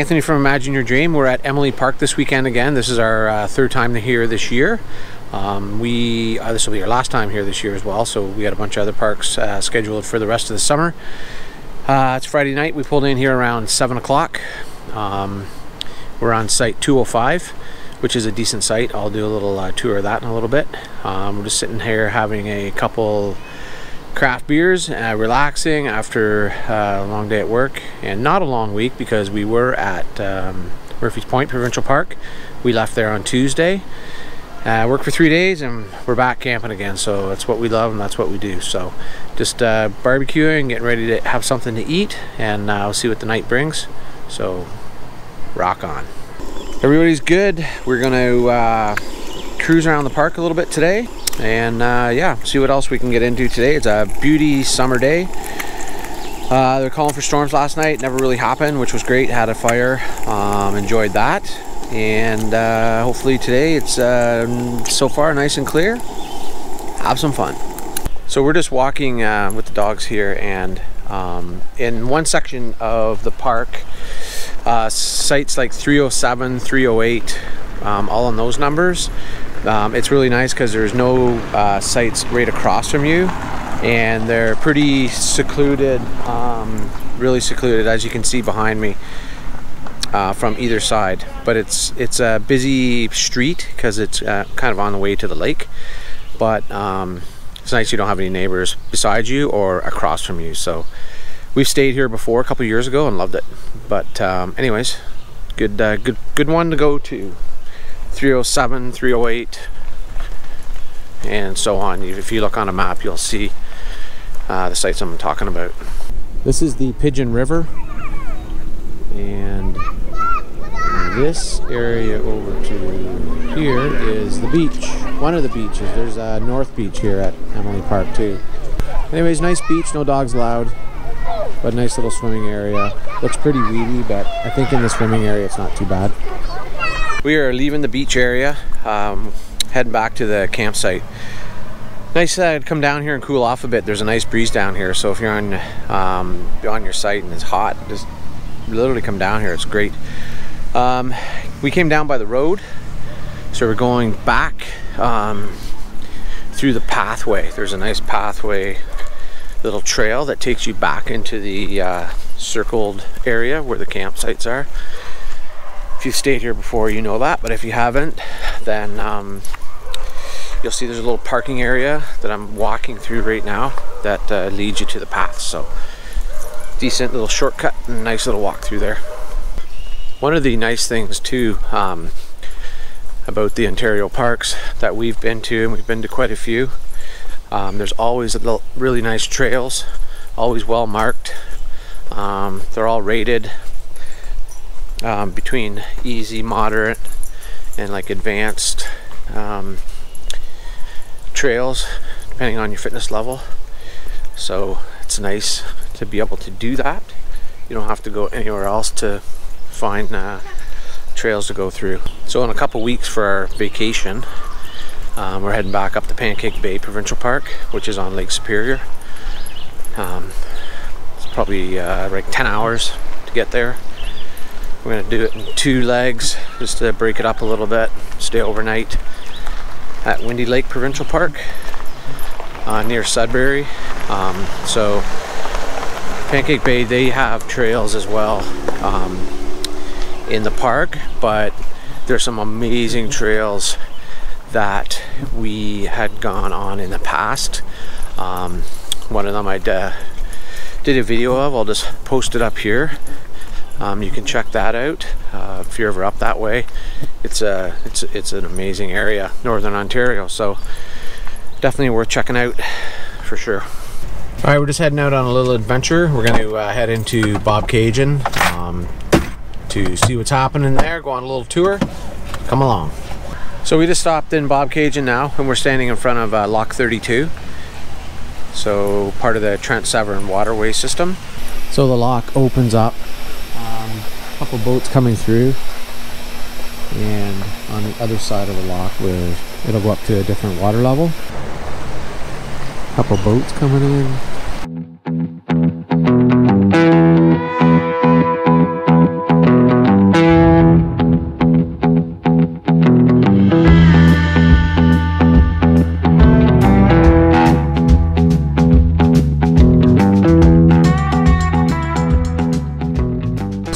Anthony from Imagine Your Dream. We're at Emily Park this weekend again. This is our third time here this year. This will be our last time here this year as well, so we got a bunch of other parks scheduled for the rest of the summer. It's Friday night. We pulled in here around 7 o'clock. We're on site 205, which is a decent site. I'll do a little tour of that in a little bit. We're just sitting here having a couple craft beers, relaxing after a long day at work, and not a long week because we were at Murphy's Point Provincial Park. We left there on Tuesday, worked for 3 days, and we're back camping again. So that's what we love and that's what we do. So just barbecuing, getting ready to have something to eat, and we'll see what the night brings. So rock on. Everybody's good. We're gonna cruise around the park a little bit today, and yeah, see what else we can get into today. It's a beauty summer day. They're calling for storms last night. Never really happened, which was great. Had a fire, enjoyed that, and hopefully today it's so far nice and clear. Have some fun. So we're just walking with the dogs here, and in one section of the park, sites like 307, 308, all on those numbers. It's really nice because there's no sites right across from you, and they're pretty secluded, really secluded, as you can see behind me, from either side. But it's a busy street because it's kind of on the way to the lake, but it's nice you don't have any neighbors beside you or across from you. So we've stayed here before a couple years ago and loved it. But anyways, good one to go to. 307, 308, and so on. If you look on a map, you'll see the sites I'm talking about. This is the Pigeon River, and this area over to here is the beach, one of the beaches. There's a North Beach here at Emily Park too. Anyways, nice beach, no dogs allowed, but nice little swimming area. Looks pretty weedy, but I think in the swimming area it's not too bad. We are leaving the beach area, heading back to the campsite. Nice to come down here and cool off a bit. There's a nice breeze down here, so if you're on your site and it's hot, just literally come down here. It's great. We came down by the road, so we're going back through the pathway. There's a nice pathway, little trail that takes you back into the circled area where the campsites are. If you've stayed here before, you know that, but if you haven't, then you'll see there's a little parking area that I'm walking through right now that leads you to the path. So decent little shortcut and nice little walk through there. One of the nice things too about the Ontario parks that we've been to, and we've been to quite a few, there's always little really nice trails, always well marked. They're all rated between easy, moderate, and like advanced trails, depending on your fitness level. So it's nice to be able to do that. You don't have to go anywhere else to find trails to go through. So in a couple weeks for our vacation, we're heading back up to Pancake Bay Provincial Park, which is on Lake Superior. It's probably like 10 hours to get there. We're going to do it in 2 legs just to break it up a little bit. Stay overnight at Windy Lake Provincial Park near Sudbury. So Pancake Bay, they have trails as well in the park, but there's some amazing trails that we had gone on in the past. One of them I did a video of. I'll just post it up here. You can check that out if you're ever up that way. It's an amazing area, Northern Ontario, so definitely worth checking out for sure. All right, we're just heading out on a little adventure. We're going to head into Bobcaygeon to see what's happening there, go on a little tour. Come along. So we just stopped in Bobcaygeon now, and we're standing in front of Lock 32, so part of the Trent Severn waterway system. So the lock opens up. Couple boats coming through, and on the other side of the lock where it'll go up to a different water level. Couple boats coming in.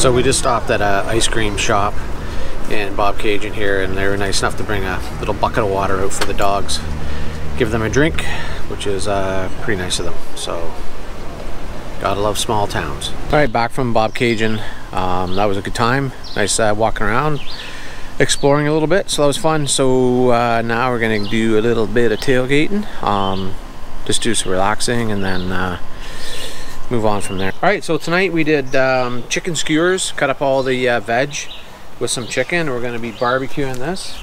So we just stopped at an ice cream shop in Bobcaygeon here, and they were nice enough to bring a little bucket of water out for the dogs, give them a drink, which is pretty nice of them. So gotta love small towns. All right, back from Bobcaygeon. That was a good time. Nice walking around, exploring a little bit, so that was fun. So now we're gonna do a little bit of tailgating, just do some relaxing, and then move on from there. All right, so tonight we did chicken skewers, cut up all the veg with some chicken. We're gonna be barbecuing this.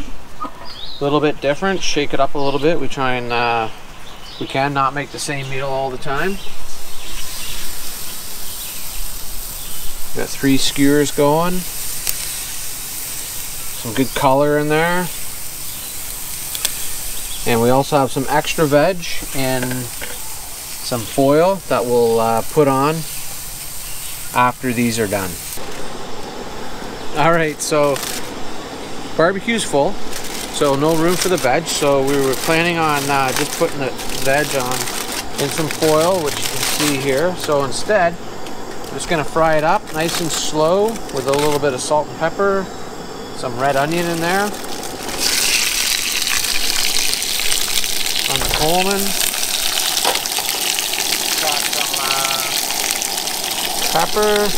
A little bit different, shake it up a little bit. We try and, we can not make the same meal all the time. Got 3 skewers going. Some good color in there. And we also have some extra veg and some foil that we'll put on after these are done. All right, so barbecue's full, so no room for the veg. So we were planning on just putting the veg on in some foil, which you can see here. So instead, I'm just gonna fry it up nice and slow with a little bit of salt and pepper, some red onion in there, on the Coleman. Got some pepper.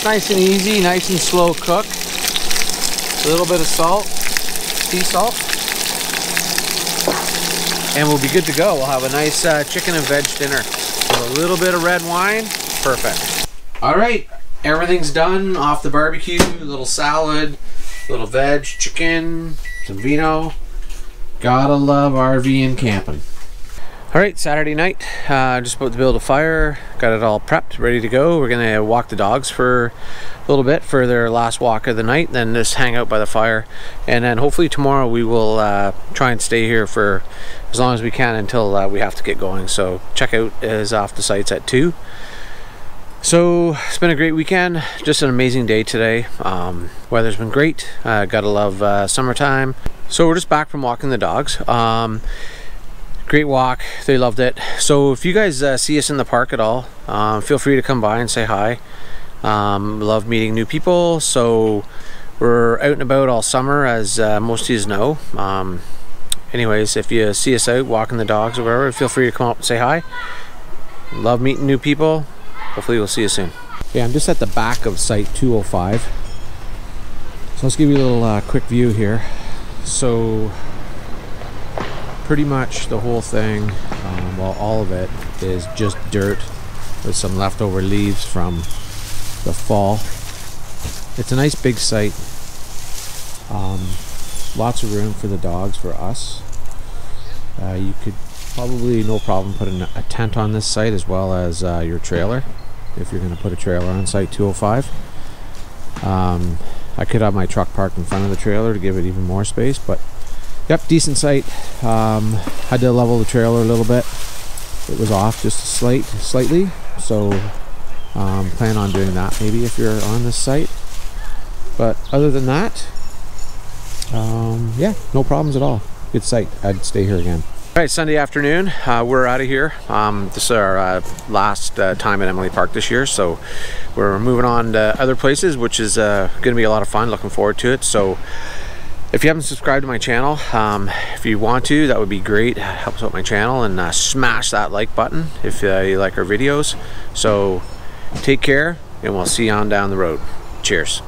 Nice and easy, nice and slow cook. A little bit of salt, sea salt, and we'll be good to go. We'll have a nice chicken and veg dinner. A little bit of red wine, perfect. All right, everything's done off the barbecue. A little salad, a little veg, chicken, some vino. Gotta love RV and camping. All right, Saturday night, just about to build a fire. Got it all prepped, ready to go. We're gonna walk the dogs for a little bit for their last walk of the night, then just hang out by the fire. And then hopefully tomorrow we will try and stay here for as long as we can until we have to get going. So checkout is off the sites at 2. So it's been a great weekend, just an amazing day today. Weather's been great. Gotta love summertime. So we're just back from walking the dogs. Great walk, they loved it. So if you guys see us in the park at all, feel free to come by and say hi. Love meeting new people. So we're out and about all summer, as most of you know. Anyways, if you see us out walking the dogs or wherever, feel free to come up and say hi. Love meeting new people. Hopefully we'll see you soon. Yeah, I'm just at the back of site 205. So let's give you a little quick view here. So pretty much the whole thing, well, all of it is just dirt with some leftover leaves from the fall. It's a nice big site. Lots of room for the dogs, for us. You could probably, no problem, put a tent on this site, as well as your trailer, if you're going to put a trailer on site 205. I could have my truck parked in front of the trailer to give it even more space, but yep, decent site. Had to level the trailer a little bit. It was off just slightly, so plan on doing that maybe if you're on this site. But other than that, yeah, no problems at all. Good site. I'd stay here again. All right, Sunday afternoon, we're out of here. This is our last time at Emily Park this year, so we're moving on to other places, which is going to be a lot of fun. Looking forward to it. So if you haven't subscribed to my channel, if you want to, that would be great. It helps out my channel, and smash that like button if you like our videos. So take care, and we'll see you on down the road. Cheers.